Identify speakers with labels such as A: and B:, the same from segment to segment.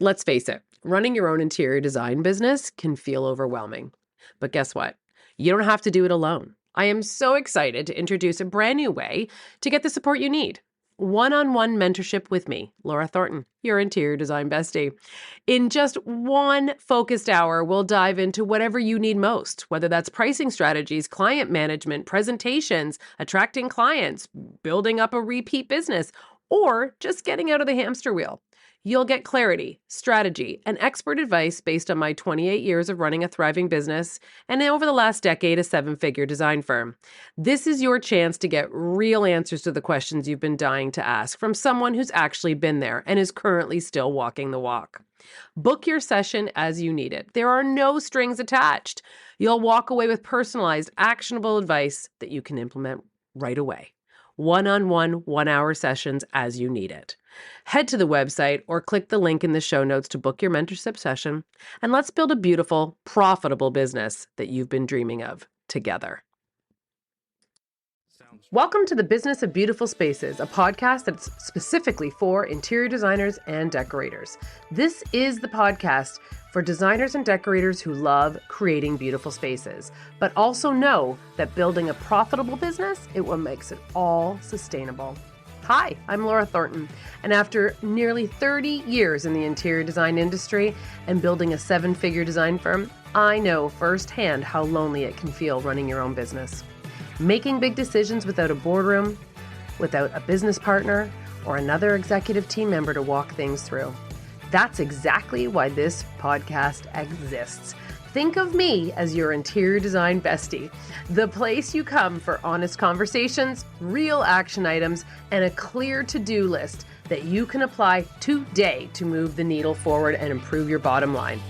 A: Let's face it, running your own interior design business can feel overwhelming. But guess what? You don't have to do it alone. I am so excited to introduce a brand new way to get the support you need. One-on-one mentorship with me, Laura Thornton, your interior design bestie. In just one focused hour, we'll dive into whatever you need most, whether that's pricing strategies, client management, presentations, attracting clients, building up a repeat business, or just getting out of the hamster wheel. You'll get clarity, strategy, and expert advice based on my 28 years of running a thriving business and over the last decade, a seven-figure design firm. This is your chance to get real answers to the questions you've been dying to ask from someone who's actually been there and is currently still walking the walk. Book your session as you need it. There are no strings attached. You'll walk away with personalized, actionable advice that you can implement right away. One-on-one, 1-hour sessions as you need it. Head to the website or click the link in the show notes to book your mentorship session, and let's build a beautiful, profitable business that you've been dreaming of together. Welcome to the Business of Beautiful Spaces, a podcast that's specifically for interior designers and decorators. This is the podcast for designers and decorators who love creating beautiful spaces, but also know that building a profitable business is what makes it all sustainable. Hi, I'm Laura Thornton, and after nearly 30 years in the interior design industry and building a seven-figure design firm, I know firsthand how lonely it can feel running your own business. Making big decisions without a boardroom, without a business partner, or another executive team member to walk things through. That's exactly why this podcast exists. Think of me as your interior design bestie, the place you come for honest conversations, real action items, and a clear to-do list that you can apply today to move the needle forward and improve your bottom line.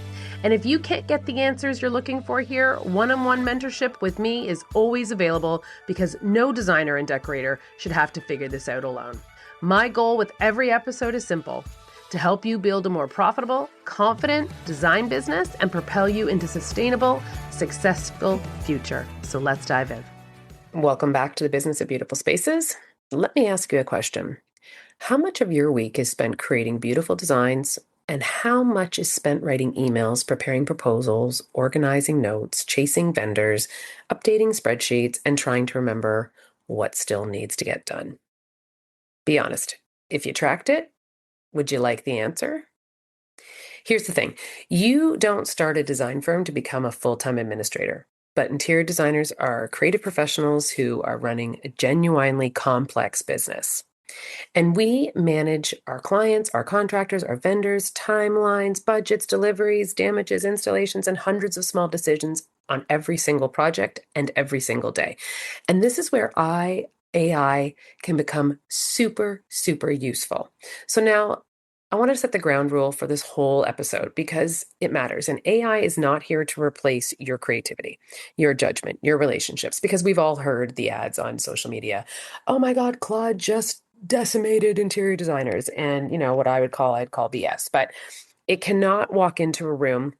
A: And if you can't get the answers you're looking for here, one-on-one mentorship with me is always available because no designer and decorator should have to figure this out alone. My goal with every episode is simple: to help you build a more profitable, confident design business and propel you into sustainable, successful future. So let's dive in. Welcome back to the Business of Beautiful Spaces. Let me ask you a question. How much of your week is spent creating beautiful designs, and how much is spent writing emails, preparing proposals, organizing notes, chasing vendors, updating spreadsheets, and trying to remember what still needs to get done? Be honest. If you tracked it, would you like the answer? Here's the thing. You don't start a design firm to become a full-time administrator, but interior designers are creative professionals who are running a genuinely complex business. And we manage our clients, our contractors, our vendors, timelines, budgets, deliveries, damages, installations, and hundreds of small decisions on every single project and every single day. And this is where AI can become super, super useful. So now I want to set the ground rule for this whole episode because it matters. And AI is not here to replace your creativity, your judgment, your relationships, because we've all heard the ads on social media. Oh my God, Claude just decimated interior designers, and what I'd call BS. But it cannot walk into a room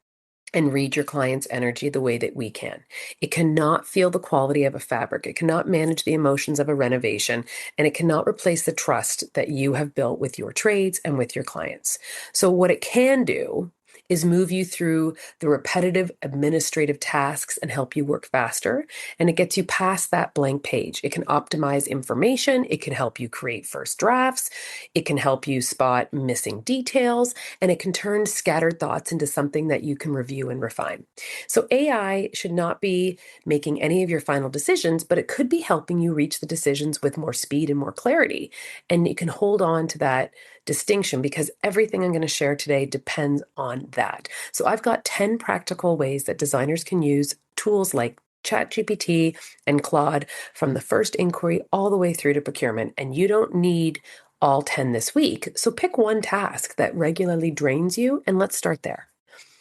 A: and read your client's energy the way that we can. It cannot feel the quality of a fabric. It cannot manage the emotions of a renovation, and it cannot replace the trust that you have built with your trades and with your clients. So what it can do is move you through the repetitive administrative tasks and help you work faster. And it gets you past that blank page. It can optimize information. It can help you create first drafts. It can help you spot missing details, and it can turn scattered thoughts into something that you can review and refine. So AI should not be making any of your final decisions, but it could be helping you reach the decisions with more speed and more clarity. And you can hold on to that distinction because everything I'm going to share today depends on that. So I've got 10 practical ways that designers can use tools like ChatGPT and Claude from the first inquiry all the way through to procurement. And you don't need all 10 this week. So pick one task that regularly drains you, and let's start there.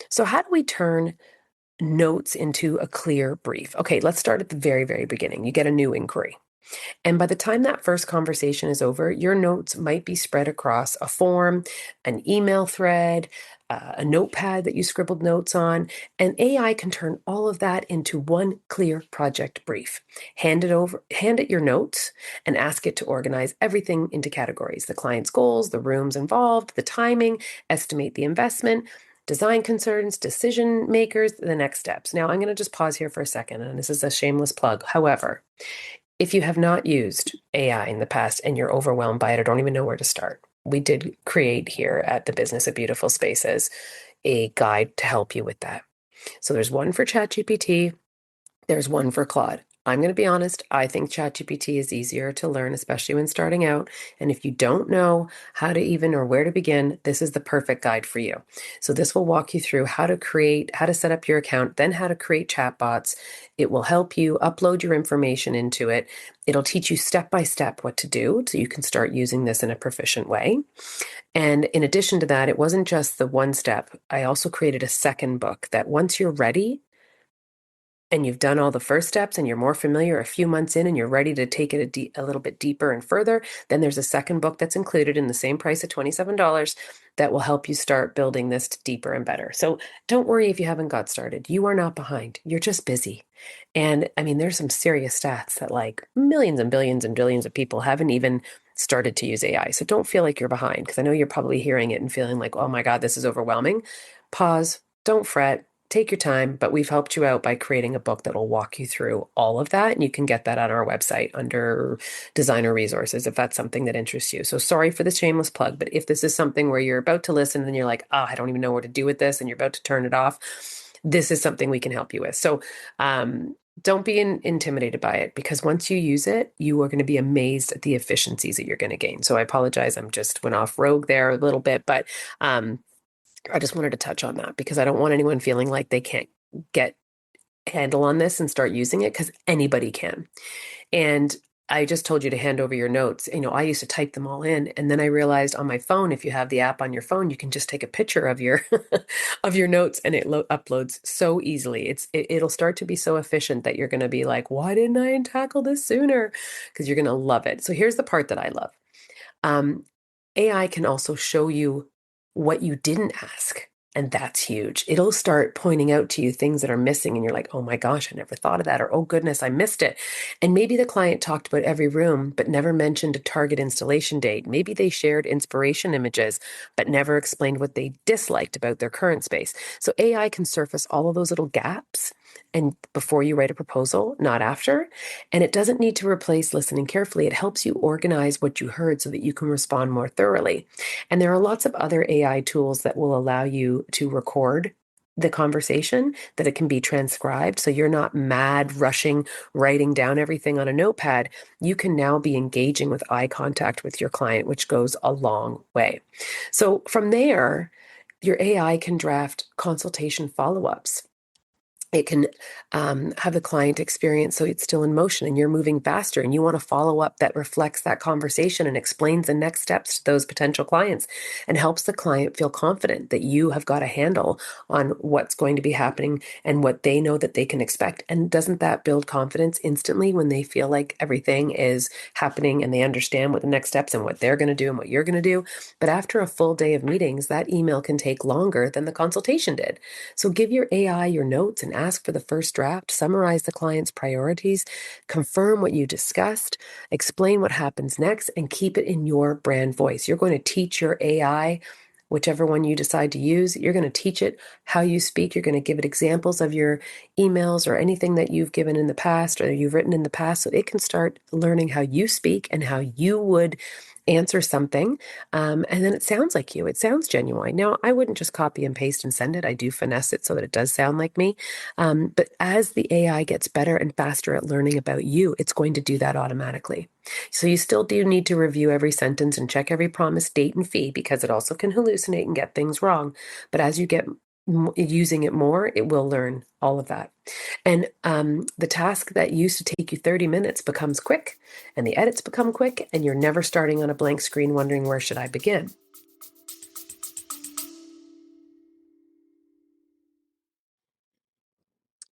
A: So how do we turn notes into a clear brief? Okay, let's start at the very, very beginning. You get a new inquiry. And by the time that first conversation is over, your notes might be spread across a form, an email thread, a notepad that you scribbled notes on, and AI can turn all of that into one clear project brief. Hand it your notes and ask it to organize everything into categories: the client's goals, the rooms involved, the timing, estimate the investment, design concerns, decision makers, the next steps. Now, I'm going to just pause here for a second, and this is a shameless plug. However, if you have not used AI in the past and you're overwhelmed by it or don't even know where to start, we did create here at the Business of Beautiful Spaces a guide to help you with that. So there's one for ChatGPT, there's one for Claude. I'm going to be honest, I think ChatGPT is easier to learn, especially when starting out. And if you don't know how to even or where to begin, this is the perfect guide for you. So this will walk you through how to set up your account, then how to create chatbots. It will help you upload your information into it. It'll teach you step by step what to do so you can start using this in a proficient way. And in addition to that, it wasn't just the one step. I also created a second book that once you're ready, and you've done all the first steps and you're more familiar a few months in and you're ready to take it a little bit deeper and further, then there's a second book that's included in the same price of $27 that will help you start building this deeper and better. So don't worry if you haven't got started. You are not behind. You're just busy. And I mean, there's some serious stats that like millions and billions and billions of people haven't even started to use AI. So don't feel like you're behind, because I know you're probably hearing it and feeling like, oh my God, this is overwhelming. Pause, don't fret. Take your time, but we've helped you out by creating a book that will walk you through all of that. And you can get that on our website under designer resources if that's something that interests you. So sorry for the shameless plug, but if this is something where you're about to listen and you're like, I don't even know what to do with this, and you're about to turn it off, this is something we can help you with. So don't be intimidated by it, because once you use it, you are going to be amazed at the efficiencies that you're going to gain. So I apologize. I'm just went off rogue there a little bit, but I just wanted to touch on that because I don't want anyone feeling like they can't get handle on this and start using it, because anybody can. And I just told you to hand over your notes. I used to type them all in, and then I realized on my phone, if you have the app on your phone, you can just take a picture of your of your notes, and it uploads so easily. It'll start to be so efficient that you're going to be like, why didn't I tackle this sooner? Because you're going to love it. So here's the part that I love. AI can also show you what you didn't ask. And that's huge. It'll start pointing out to you things that are missing. And you're like, oh my gosh, I never thought of that. Or, oh goodness, I missed it. And maybe the client talked about every room, but never mentioned a target installation date. Maybe they shared inspiration images, but never explained what they disliked about their current space. So AI can surface all of those little gaps, and before you write a proposal, not after. And it doesn't need to replace listening carefully. It helps you organize what you heard so that you can respond more thoroughly. And there are lots of other AI tools that will allow you to record the conversation, that it can be transcribed. So you're not mad rushing, writing down everything on a notepad. You can now be engaging with eye contact with your client, which goes a long way. So from there, your AI can draft consultation follow-ups. It can have the client experience so it's still in motion and you're moving faster, and you want to follow up that reflects that conversation and explains the next steps to those potential clients and helps the client feel confident that you have got a handle on what's going to be happening and what they know that they can expect. And doesn't that build confidence instantly when they feel like everything is happening and they understand what the next steps and what they're going to do and what you're going to do? But after a full day of meetings, that email can take longer than the consultation did. So give your AI your notes and ask for the first draft, summarize the client's priorities, confirm what you discussed, explain what happens next, and keep it in your brand voice. You're going to teach your AI, whichever one you decide to use, you're going to teach it how you speak. You're going to give it examples of your emails or anything that you've given in the past or you've written in the past, so it can start learning how you speak and how you would answer something. And then it sounds like you. It sounds genuine. Now, I wouldn't just copy and paste and send it. I do finesse it so that it does sound like me. But as the AI gets better and faster at learning about you, it's going to do that automatically. So you still do need to review every sentence and check every promise, date, and fee, because it also can hallucinate and get things wrong. But as you get using it more, it will learn all of that. And the task that used to take you 30 minutes becomes quick, and the edits become quick, and you're never starting on a blank screen wondering, where should I begin?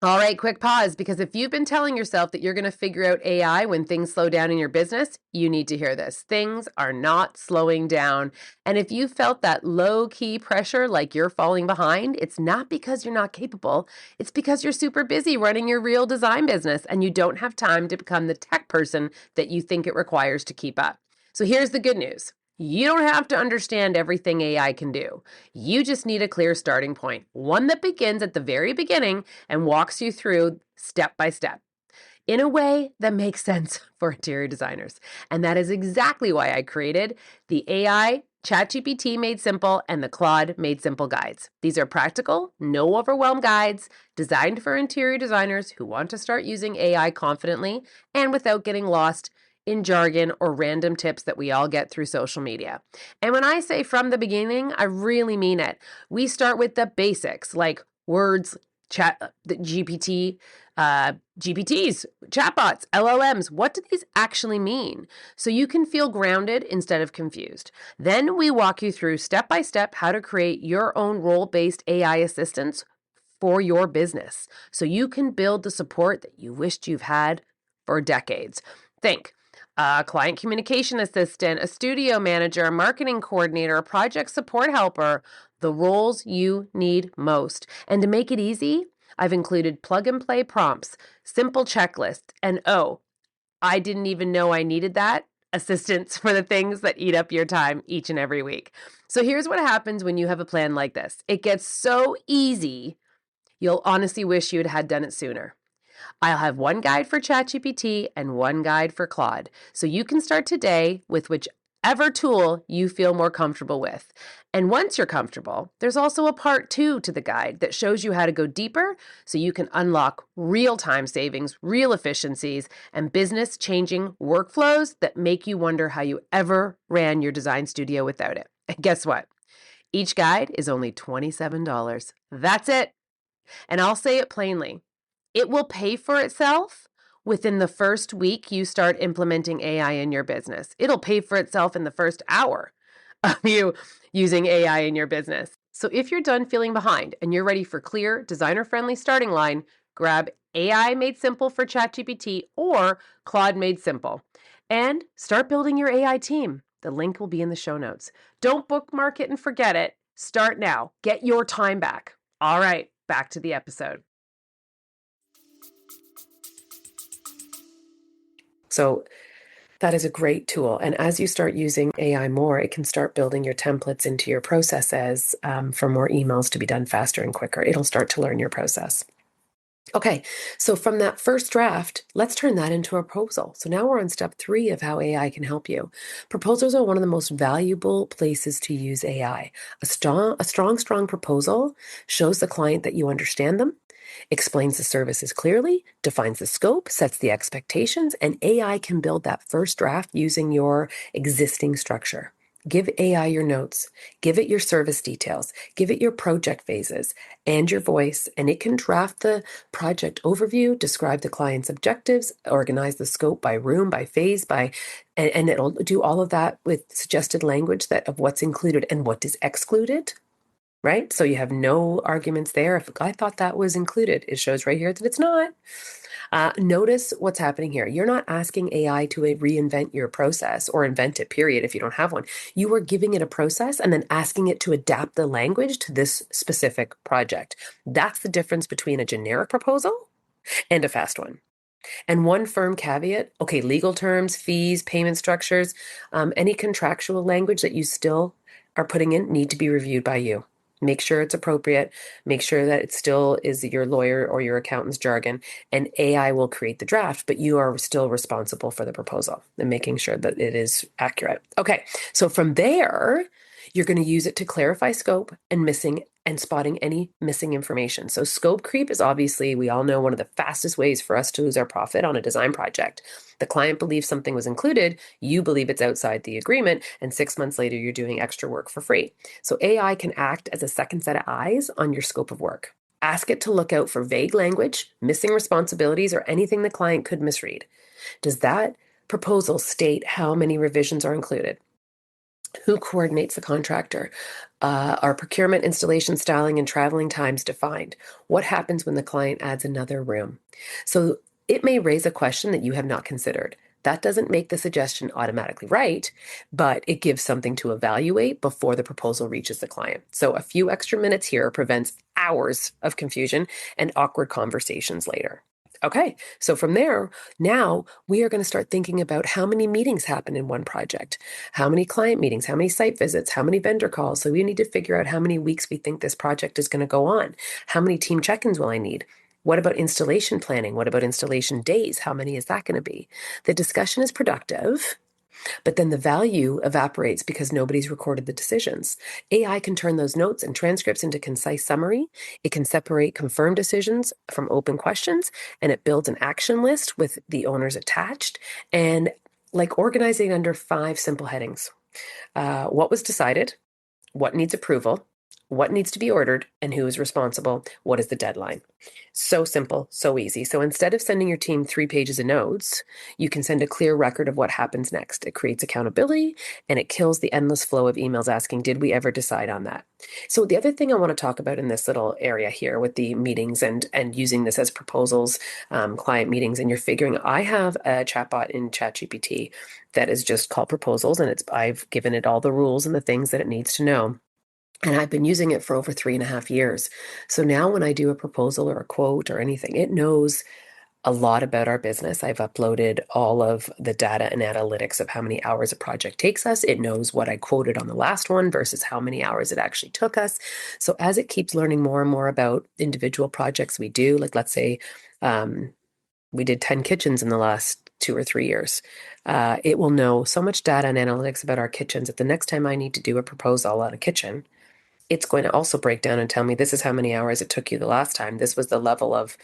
A: All right, quick pause, because if you've been telling yourself that you're going to figure out AI when things slow down in your business, you need to hear this. Things are not slowing down. And if you felt that low-key pressure like you're falling behind, it's not because you're not capable. It's because you're super busy running your real design business and you don't have time to become the tech person that you think it requires to keep up. So here's the good news. You don't have to understand everything AI can do. You just need a clear starting point, one that begins at the very beginning and walks you through step by step in a way that makes sense for interior designers. And that is exactly why I created the AI ChatGPT Made Simple and the Claude Made Simple guides. These are practical, no overwhelm guides designed for interior designers who want to start using AI confidently and without getting lost in jargon or random tips that we all get through social media. And when I say from the beginning, I really mean it. We start with the basics like words, chat, the GPTs, chatbots, LLMs. What do these actually mean? So you can feel grounded instead of confused. Then we walk you through step by step how to create your own role-based AI assistants for your business so you can build the support that you wished you've had for decades. Think a client communication assistant, a studio manager, a marketing coordinator, a project support helper, the roles you need most. And to make it easy, I've included plug and play prompts, simple checklists, and I didn't even know I needed that, assistance for the things that eat up your time each and every week. So here's what happens when you have a plan like this. It gets so easy, you'll honestly wish you had done it sooner. I'll have one guide for ChatGPT and one guide for Claude. So you can start today with whichever tool you feel more comfortable with. And once you're comfortable, there's also a part 2 to the guide that shows you how to go deeper so you can unlock real-time savings, real efficiencies, and business-changing workflows that make you wonder how you ever ran your design studio without it. And guess what? Each guide is only $27. That's it. And I'll say it plainly. It will pay for itself within the first week you start implementing AI in your business. It'll pay for itself in the first hour of you using AI in your business. So if you're done feeling behind and you're ready for clear, designer-friendly starting line, grab AI Made Simple for ChatGPT or Claude Made Simple and start building your AI team. The link will be in the show notes. Don't bookmark it and forget it. Start now. Get your time back. All right, back to the episode. So that is a great tool. And as you start using AI more, it can start building your templates into your processes for more emails to be done faster and quicker. It'll start to learn your process. Okay, so from that first draft, let's turn that into a proposal. So now we're on step 3 of how AI can help you. Proposals are one of the most valuable places to use AI. A strong proposal shows the client that you understand them, explains the services clearly, defines the scope, sets the expectations, and AI can build that first draft using your existing structure. Give AI your notes, give it your service details, give it your project phases and your voice, and it can draft the project overview, describe the client's objectives, organize the scope by room, by phase, and it'll do all of that with suggested language of what's included and what is excluded. Right? So you have no arguments there. If I thought that was included, it shows right here that it's not. Notice what's happening here. You're not asking AI to reinvent your process or invent it, period, if you don't have one. You are giving it a process and then asking it to adapt the language to this specific project. That's the difference between a generic proposal and a fast one. And one firm caveat, okay, legal terms, fees, payment structures, any contractual language that you still are putting in need to be reviewed by you. Make sure it's appropriate. Make sure that it still is your lawyer or your accountant's jargon, and AI will create the draft, but you are still responsible for the proposal and making sure that it is accurate. Okay, so from there, you're going to use it to clarify scope and spotting any missing information. So scope creep is obviously, we all know, one of the fastest ways for us to lose our profit on a design project. The client believes something was included, you believe it's outside the agreement, and 6 months later, you're doing extra work for free. So AI can act as a second set of eyes on your scope of work. Ask it to look out for vague language, missing responsibilities, or anything the client could misread. Does that proposal state how many revisions are included? Who coordinates the contractor? Are procurement, installation, styling, and traveling times defined? What happens when the client adds another room? So it may raise a question that you have not considered. That doesn't make the suggestion automatically right, but it gives something to evaluate before the proposal reaches the client. So a few extra minutes here prevents hours of confusion and awkward conversations later. Okay, so from there, now we are going to start thinking about how many meetings happen in one project, how many client meetings, how many site visits, how many vendor calls. So we need to figure out how many weeks we think this project is going to go on. How many team check-ins will I need? What about installation planning? What about installation days? How many is that going to be? The discussion is productive, but then the value evaporates because nobody's recorded the decisions. AI can turn those notes and transcripts into concise summary. It can separate confirmed decisions from open questions, and it builds an action list with the owners attached, and like organizing under 5 simple headings. What was decided? What needs approval? What needs to be ordered? And who is responsible? What is the deadline? So simple, so easy. So instead of sending your team 3 pages of notes, you can send a clear record of what happens next. It creates accountability and it kills the endless flow of emails asking, did we ever decide on that? So the other thing I want to talk about in this little area here with the meetings and using this as proposals, client meetings, and you're figuring, I have a chatbot in ChatGPT that is just called proposals, and I've given it all the rules and the things that it needs to know. And I've been using it for over 3.5 years. So now when I do a proposal or a quote or anything, it knows a lot about our business. I've uploaded all of the data and analytics of how many hours a project takes us. It knows what I quoted on the last one versus how many hours it actually took us. So as it keeps learning more and more about individual projects we do, like let's say we did 10 kitchens in the last 2 or 3 years. It will know so much data and analytics about our kitchens that the next time I need to do a proposal on a kitchen, it's going to also break down and tell me this is how many hours it took you the last time. This was the level of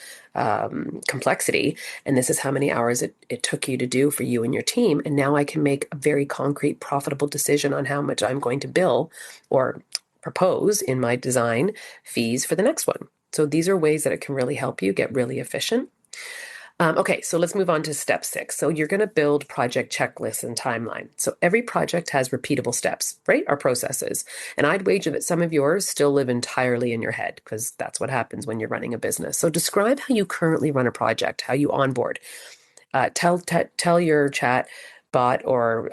A: complexity, and this is how many hours it took you to do for you and your team. And now I can make a very concrete, profitable decision on how much I'm going to bill or propose in my design fees for the next one. So these are ways that it can really help you get really efficient. Okay, so let's move on to step 6. So you're going to build project checklists and timeline. So every project has repeatable steps, right? Our processes. And I'd wager that some of yours still live entirely in your head because that's what happens when you're running a business. So describe how you currently run a project, how you onboard. Tell your chat bot or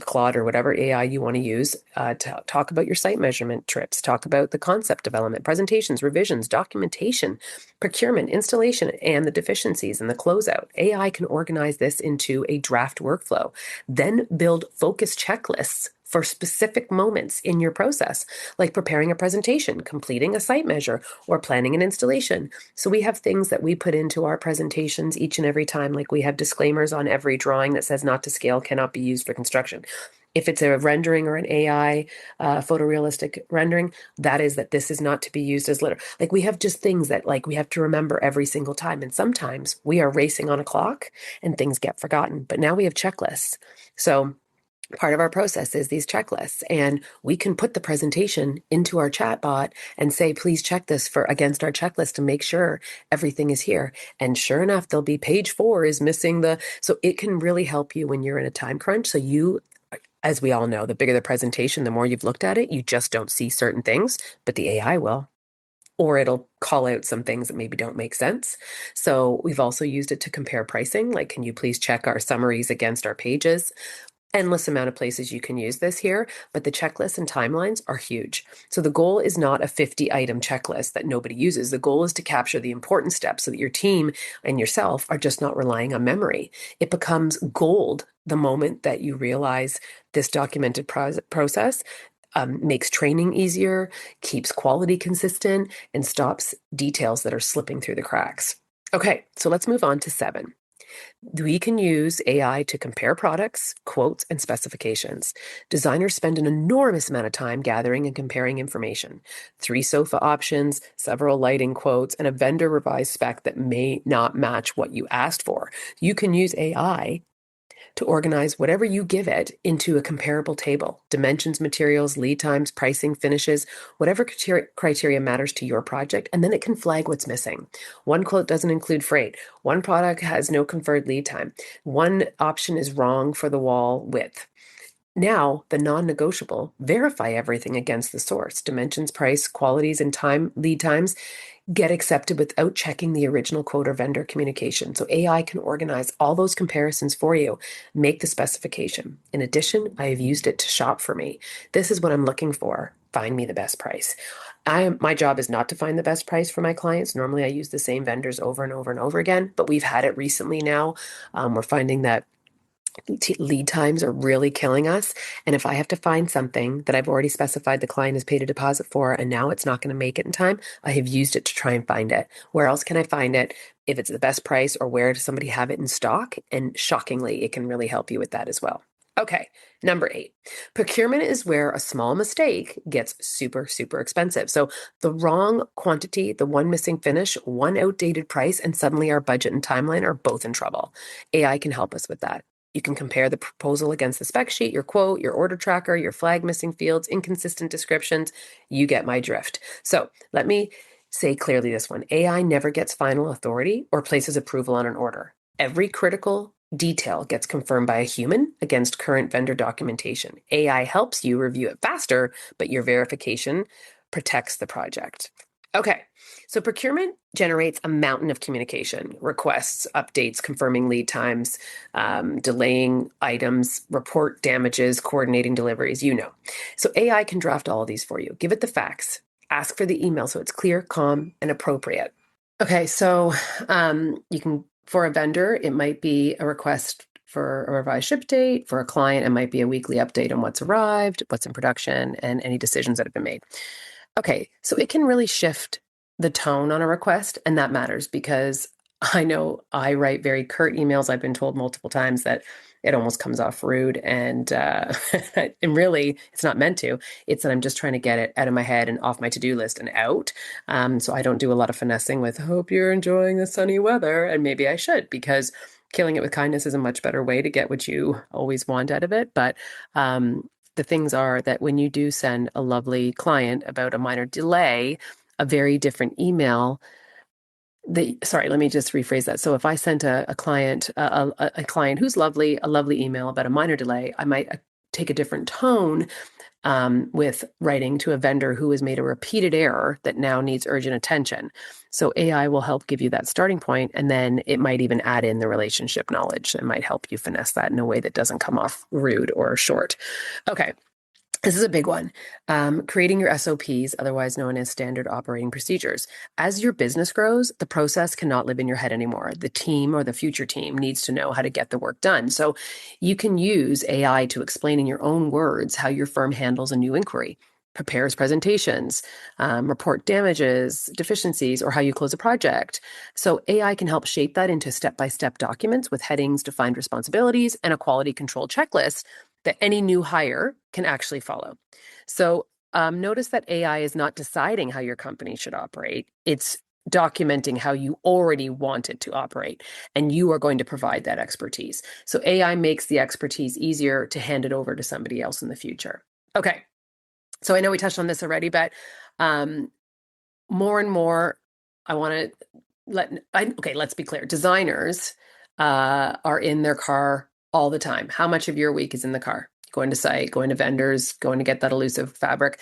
A: Claude or whatever AI you want to use to talk about your site measurement trips, talk about the concept development, presentations, revisions, documentation, procurement, installation, and the deficiencies and the closeout. AI can organize this into a draft workflow, then build focus checklists for specific moments in your process, like preparing a presentation, completing a site measure, or planning an installation. So we have things that we put into our presentations each and every time, like we have disclaimers on every drawing that says not to scale, cannot be used for construction. If it's a rendering or an AI photorealistic rendering, that is that this is not to be used as litter. Like we have just things that like we have to remember every single time. And sometimes we are racing on a clock and things get forgotten. But now we have checklists. So part of our process is these checklists, and we can put the presentation into our chatbot and say, please check this for against our checklist to make sure everything is here. And sure enough, there'll be page 4 is missing so it can really help you when you're in a time crunch. So you, as we all know, the bigger the presentation, the more you've looked at it, you just don't see certain things, but the AI will. Or it'll call out some things that maybe don't make sense. So we've also used it to compare pricing. Like, can you please check our summaries against our pages? Endless amount of places you can use this here, but the checklists and timelines are huge. So the goal is not a 50-item checklist that nobody uses. The goal is to capture the important steps so that your team and yourself are just not relying on memory. It becomes gold the moment that you realize this documented process makes training easier, keeps quality consistent, and stops details that are slipping through the cracks. Okay, so let's move on to 7. We can use AI to compare products, quotes, and specifications. Designers spend an enormous amount of time gathering and comparing information. 3 sofa options, several lighting quotes, and a vendor revised spec that may not match what you asked for. You can use AI to organize whatever you give it into a comparable table. Dimensions, materials, lead times, pricing, finishes, whatever criteria matters to your project, and then it can flag what's missing. One quote doesn't include freight. One product has no conferred lead time. One option is wrong for the wall width. Now, the non-negotiable, verify everything against the source, dimensions, price, qualities, and lead times get accepted without checking the original quote or vendor communication. So AI can organize all those comparisons for you, make the specification. In addition, I have used it to shop for me. This is what I'm looking for. Find me the best price. My job is not to find the best price for my clients. Normally, I use the same vendors over and over and over again, but we've had it recently now. We're finding that lead times are really killing us. And if I have to find something that I've already specified the client has paid a deposit for, and now it's not going to make it in time, I have used it to try and find it. Where else can I find it? If it's the best price, or where does somebody have it in stock? And shockingly, it can really help you with that as well. Okay, number 8. Procurement is where a small mistake gets super, super expensive. So the wrong quantity, the one missing finish, one outdated price, and suddenly our budget and timeline are both in trouble. AI can help us with that. You can compare the proposal against the spec sheet, your quote, your order tracker, your flag missing fields, inconsistent descriptions. You get my drift. So let me say clearly this one. AI never gets final authority or places approval on an order. Every critical detail gets confirmed by a human against current vendor documentation. AI helps you review it faster, but your verification protects the project. Okay, so procurement generates a mountain of communication, requests, updates, confirming lead times, delaying items, report damages, coordinating deliveries, So AI can draft all of these for you. Give it the facts. Ask for the email so it's clear, calm, and appropriate. Okay, so you can, for a vendor, it might be a request for a revised ship date. For a client, it might be a weekly update on what's arrived, what's in production, and any decisions that have been made. Okay, so it can really shift the tone on a request, and that matters because I know I write very curt emails. I've been told multiple times that it almost comes off rude, and and really, it's not meant to. It's that I'm just trying to get it out of my head and off my to-do list and out. So I don't do a lot of finessing with, hope you're enjoying the sunny weather, and maybe I should, because killing it with kindness is a much better way to get what you always want out of it. But the things are that when you do send a lovely client about a minor delay, a very different email. Sorry, let me just rephrase that. So if I sent a client, a client who's lovely, a lovely email about a minor delay, I might take a different tone with writing to a vendor who has made a repeated error that now needs urgent attention. So AI will help give you that starting point, and then it might even add in the relationship knowledge and might help you finesse that in a way that doesn't come off rude or short. Okay. This is a big one. Creating your SOPs, otherwise known as standard operating procedures. As your business grows, the process cannot live in your head anymore. The team or the future team needs to know how to get the work done. So you can use AI to explain in your own words how your firm handles a new inquiry, prepares presentations, report damages, deficiencies, or how you close a project. So AI can help shape that into step-by-step documents with headings, defined responsibilities, and a quality control checklist that any new hire can actually follow. So notice that AI is not deciding how your company should operate. It's documenting how you already want it to operate, and you are going to provide that expertise. So AI makes the expertise easier to hand it over to somebody else in the future. Okay, so I know we touched on this already, but more and more, I want to let's be clear. Designers are in their car all the time. How much of your week is in the car? Going to site, going to vendors, going to get that elusive fabric,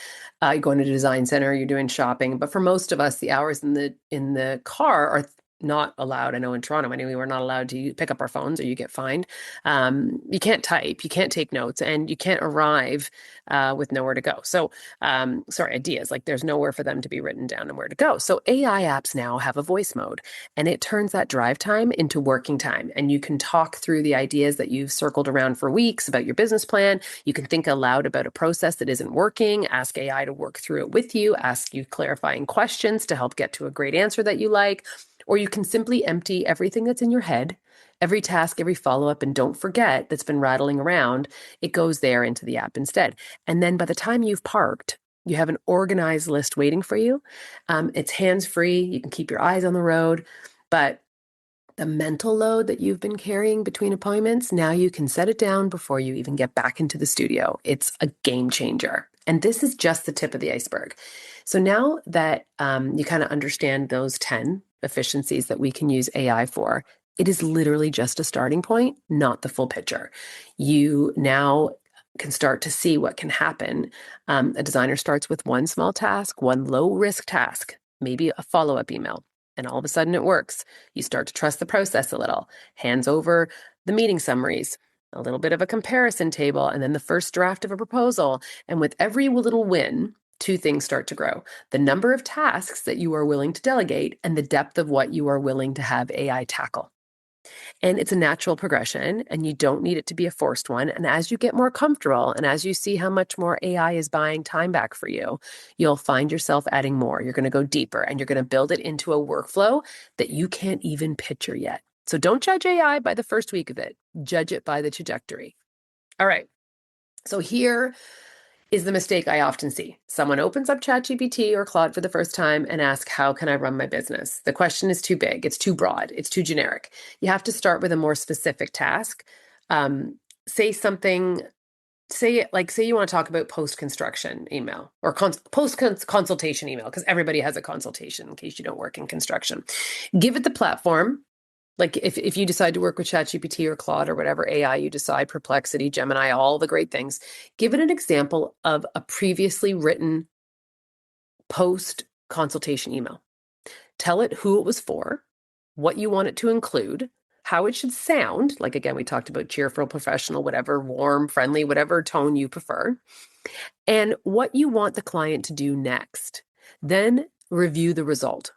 A: going to design center, you're doing shopping. But for most of us, the hours in the car are not allowed. I know in Toronto, anyway, we're not allowed to pick up our phones or you get fined. You can't type, you can't take notes, and you can't arrive with nowhere to go. So, ideas, like there's nowhere for them to be written down and where to go. So AI apps now have a voice mode, and it turns that drive time into working time. And you can talk through the ideas that you've circled around for weeks about your business plan. You can think aloud about a process that isn't working, ask AI to work through it with you, ask you clarifying questions to help get to a great answer that you like. Or you can simply empty everything that's in your head, every task, every follow-up, and don't forget that's been rattling around, it goes there into the app instead. And then by the time you've parked, you have an organized list waiting for you. It's hands-free. You can keep your eyes on the road, but the mental load that you've been carrying between appointments, now you can set it down before you even get back into the studio. It's a game changer. And this is just the tip of the iceberg. So now that you kind of understand those 10 efficiencies that we can use AI for, it is literally just a starting point, not the full picture. You now can start to see what can happen. A designer starts with one small task, one low-risk task, maybe a follow-up email, and all of a sudden it works. You start to trust the process a little, hands over the meeting summaries, a little bit of a comparison table, and then the first draft of a proposal. And with every little win, two things start to grow: the number of tasks that you are willing to delegate and the depth of what you are willing to have AI tackle. And it's a natural progression, and you don't need it to be a forced one. And as you get more comfortable and as you see how much more AI is buying time back for you, you'll find yourself adding more. You're going to go deeper and you're going to build it into a workflow that you can't even picture yet. So don't judge AI by the first week of it. Judge it by the trajectory. All right. So here is the mistake I often see. Someone opens up ChatGPT or Claude for the first time and asks, how can I run my business? The question is too big. It's too broad. It's too generic. You have to start with a more specific task. Say something, say you want to talk about post-construction email or post-consultation email, because everybody has a consultation in case you don't work in construction. Give it the platform. Like if you decide to work with ChatGPT or Claude or whatever AI you decide, Perplexity, Gemini, all the great things, give it an example of a previously written post-consultation email. Tell it who it was for, what you want it to include, how it should sound. Like, again, we talked about cheerful, professional, whatever, warm, friendly, whatever tone you prefer, and what you want the client to do next. Then review the result.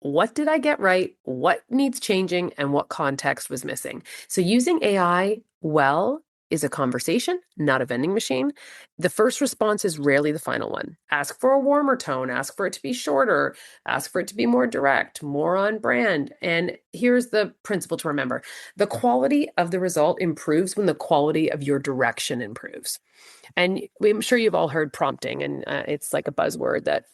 A: What did I get right? What needs changing? And what context was missing? So using AI well is a conversation, not a vending machine. The first response is rarely the final one. Ask for a warmer tone, ask for it to be shorter, ask for it to be more direct, more on brand. And here's the principle to remember: the quality of the result improves when the quality of your direction improves. And I'm sure you've all heard prompting, and it's like a buzzword that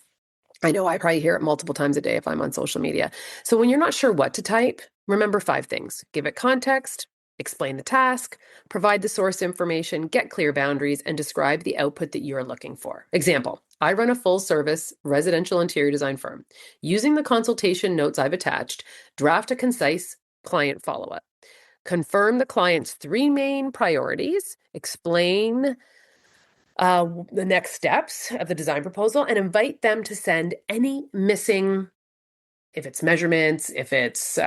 A: I know I probably hear it multiple times a day if I'm on social media. So when you're not sure what to type, remember 5 things: give it context, explain the task, provide the source information, get clear boundaries, and describe the output that you are looking for. Example: I run a full-service residential interior design firm. Using the consultation notes I've attached, draft a concise client follow-up. Confirm the client's 3 main priorities, explain the next steps of the design proposal, and invite them to send any missing, if it's measurements, if it's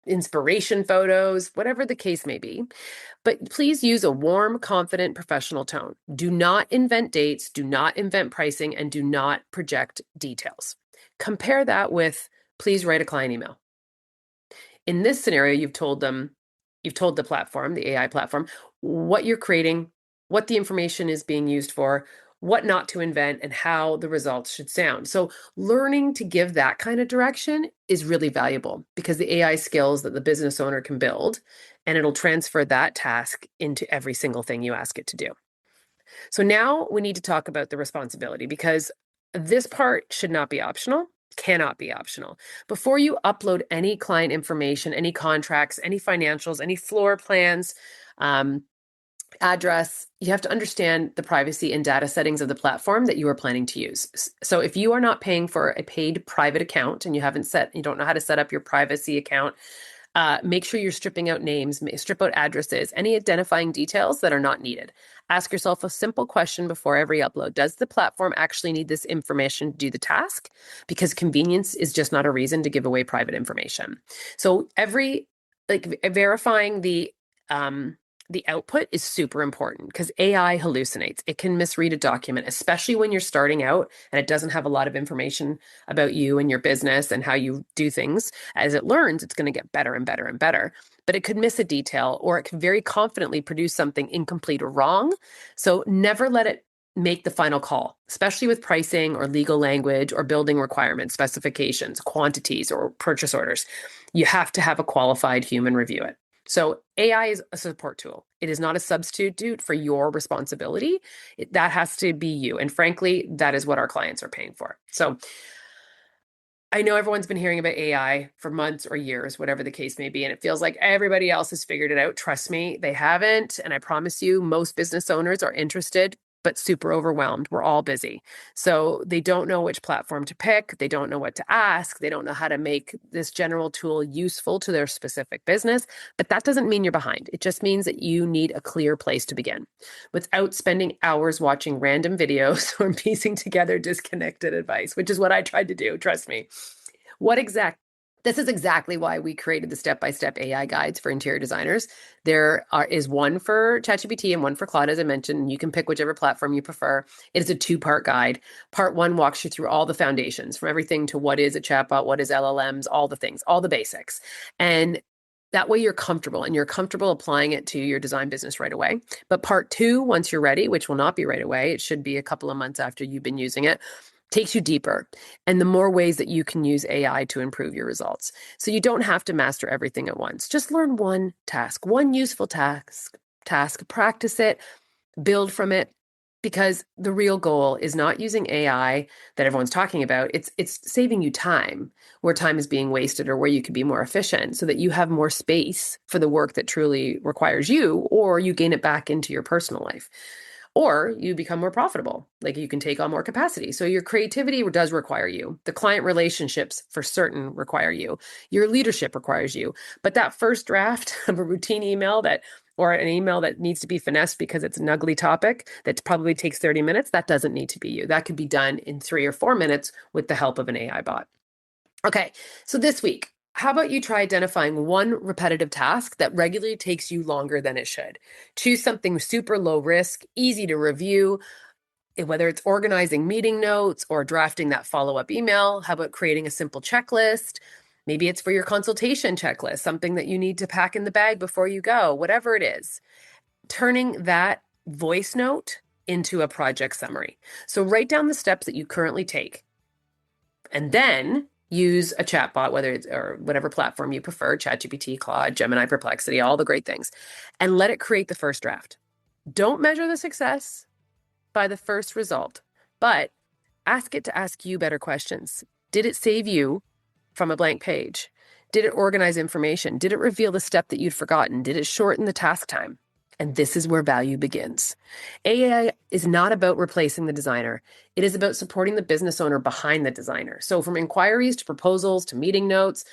A: inspiration photos, whatever the case may be. But please use a warm, confident, professional tone. Do not invent dates, do not invent pricing, and do not project details. Compare that with, please write a client email. In this scenario, you've told the platform, the AI platform, what you're creating, what the information is being used for, what not to invent, and how the results should sound. So learning to give that kind of direction is really valuable, because the AI skills that the business owner can build, and it'll transfer that task into every single thing you ask it to do. So now we need to talk about the responsibility, because this part should not be optional. Cannot be optional. Before you upload any client information, any contracts, any financials, any floor plans, address, you have to understand the privacy and data settings of the platform that you are planning to use. So if you are not paying for a paid private account and you don't know how to set up your privacy account, make sure you're stripping out names, strip out addresses, any identifying details that are not needed. Ask yourself a simple question before every upload: does the platform actually need this information to do the task? Because convenience is just not a reason to give away private information. So verifying the output is super important, because AI hallucinates. It can misread a document, especially when you're starting out and it doesn't have a lot of information about you and your business and how you do things. As it learns, it's going to get better and better and better. But it could miss a detail, or it could very confidently produce something incomplete or wrong. So never let it make the final call, especially with pricing or legal language or building requirements, specifications, quantities, or purchase orders. You have to have a qualified human review it. So AI is a support tool. It is not a substitute for your responsibility. That has to be you. And frankly, that is what our clients are paying for. So I know everyone's been hearing about AI for months or years, whatever the case may be, and it feels like everybody else has figured it out. Trust me, they haven't. And I promise you, most business owners are interested, but super overwhelmed. We're all busy. So they don't know which platform to pick. They don't know what to ask. They don't know how to make this general tool useful to their specific business. But that doesn't mean you're behind. It just means that you need a clear place to begin without spending hours watching random videos or piecing together disconnected advice, which is what I tried to do. Trust me. This is exactly why we created the step-by-step AI guides for interior designers. There is one for ChatGPT and one for Claude, as I mentioned. You can pick whichever platform you prefer. It is a two-part guide. Part one walks you through all the foundations, from everything to what is a chatbot, what is LLMs, all the things, all the basics. And that way you're comfortable applying it to your design business right away. But part two, once you're ready, which will not be right away, it should be a couple of months after you've been using it, takes you deeper and the more ways that you can use AI to improve your results. So you don't have to master everything at once. Just learn one task, one useful task, practice it, build from it, because the real goal is not using AI that everyone's talking about. It's saving you time where time is being wasted or where you could be more efficient so that you have more space for the work that truly requires you, or you gain it back into your personal life. Or you become more profitable, like you can take on more capacity. So your creativity does require you. The client relationships for certain require you. Your leadership requires you. But that first draft of a routine email or an email that needs to be finessed because it's an ugly topic that probably takes 30 minutes, that doesn't need to be you. That could be done in 3 or 4 minutes with the help of an AI bot. Okay, so this week, how about you try identifying one repetitive task that regularly takes you longer than it should? Choose something super low risk, easy to review, whether it's organizing meeting notes or drafting that follow-up email. How about creating a simple checklist? Maybe it's for your consultation checklist, something that you need to pack in the bag before you go, whatever it is. Turning that voice note into a project summary. So write down the steps that you currently take, and then use a chatbot, whether it's or whatever platform you prefer, ChatGPT, Claude, Gemini, Perplexity, all the great things, and let it create the first draft. Don't measure the success by the first result, but ask it to ask you better questions. Did it save you from a blank page? Did it organize information? Did it reveal the step that you'd forgotten? Did it shorten the task time? And this is where value begins. AI is not about replacing the designer. It is about supporting the business owner behind the designer. So from inquiries to proposals to meeting notes,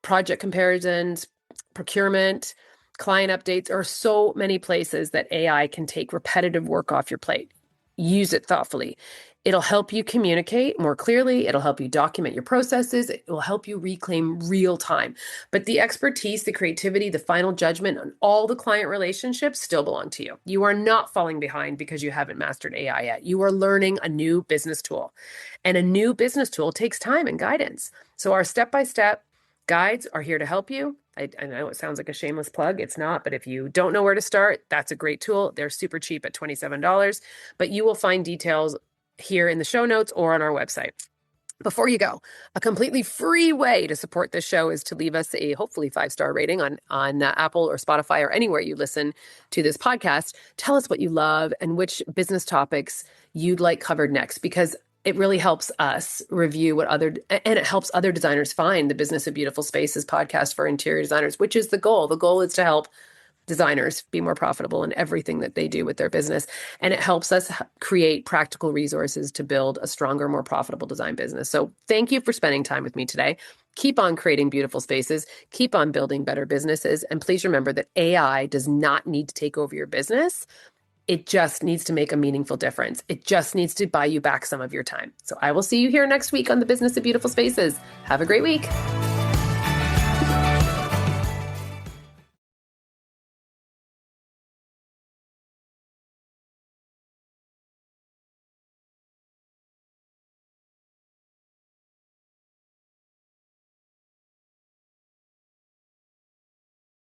A: project comparisons, procurement, client updates, there are so many places that AI can take repetitive work off your plate. Use it thoughtfully. It'll help you communicate more clearly. It'll help you document your processes. It will help you reclaim real time. But the expertise, the creativity, the final judgment on all the client relationships still belong to you. You are not falling behind because you haven't mastered AI yet. You are learning a new business tool. And a new business tool takes time and guidance. So our step-by-step guides are here to help you. I know it sounds like a shameless plug. It's not, but if you don't know where to start, that's a great tool. They're super cheap at $27, but you will find details here in the show notes or on our website. Before you go, a completely free way to support this show is to leave us a hopefully 5-star rating on Apple or Spotify or anywhere you listen to this podcast. Tell us what you love and which business topics you'd like covered next, because it really helps us review and it helps other designers find the Business of Beautiful Spaces podcast for interior designers, which is the goal. The goal is to help designers be more profitable in everything that they do with their business. And it helps us create practical resources to build a stronger, more profitable design business. So thank you for spending time with me today. Keep on creating beautiful spaces, keep on building better businesses. And please remember that AI does not need to take over your business. It just needs to make a meaningful difference. It just needs to buy you back some of your time. So I will see you here next week on the Business of Beautiful Spaces. Have a great week.